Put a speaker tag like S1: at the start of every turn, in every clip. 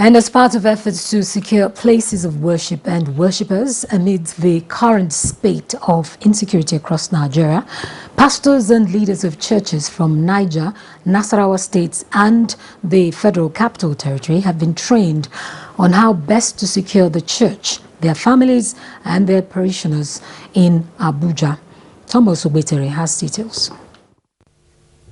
S1: And as part of efforts to secure places of worship and worshippers amid the current spate of insecurity across Nigeria, pastors and leaders of churches from Niger, Nasarawa states and the Federal Capital Territory have been trained on how best to secure the church, their families and their parishioners in Abuja. Thomas Ogbetere has details.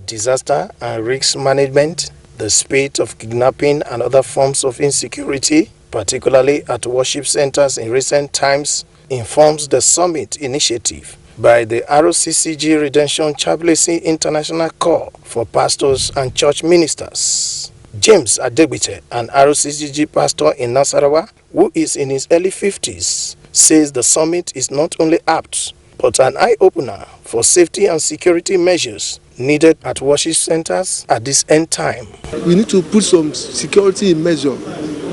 S2: Disaster and risk management, the spate of kidnapping and other forms of insecurity, particularly at worship centers in recent times, informs the summit initiative by the RCCG Redemption Chaplaincy International Corps for pastors and church ministers. James Adegbite, an RCCG pastor in Nasarawa, who is in his early 50s, says the summit is not only apt, but an eye-opener for safety and security measures needed at worship centers at this end time.
S3: We need to put some security in measure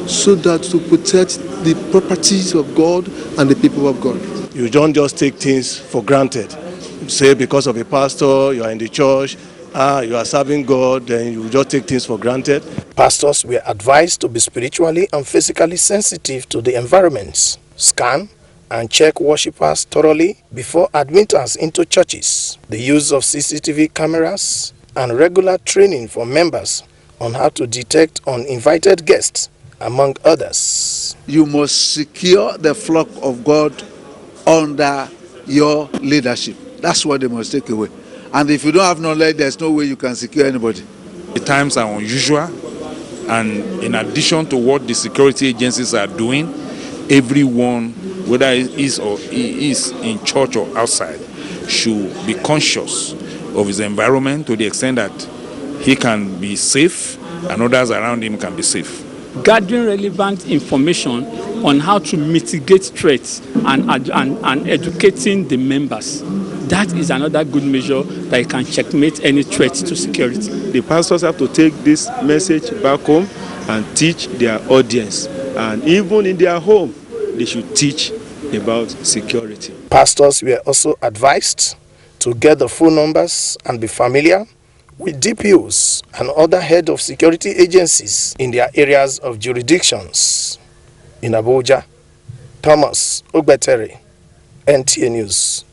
S3: so that to protect the properties of God and the people of God.
S4: You don't just take things for granted. Say because of a pastor, you are in the church, you are serving God, then you just take things for granted.
S2: Pastors were advised to be spiritually and physically sensitive to the environments, scan and check worshippers thoroughly before admittance into churches, the use of CCTV cameras, and regular training for members on how to detect uninvited guests, among others.
S5: You must secure the flock of God under your leadership. That's what they must take away. And if you don't have knowledge, there's no way you can secure anybody.
S6: The times are unusual, and in addition to what the security agencies are doing, everyone, whether he is in church or outside, should be conscious of his environment to the extent that he can be safe and others around him can be safe.
S7: Gathering relevant information on how to mitigate threats and educating the members. That is another good measure that can checkmate any threat to security.
S8: The pastors have to take this message back home and teach their audience. And even in their home, they should teach about security.
S2: Pastors were also advised to get the phone numbers and be familiar with DPOs and other head of security agencies in their areas of jurisdictions. In Abuja, Thomas Ogbetere, NTA News.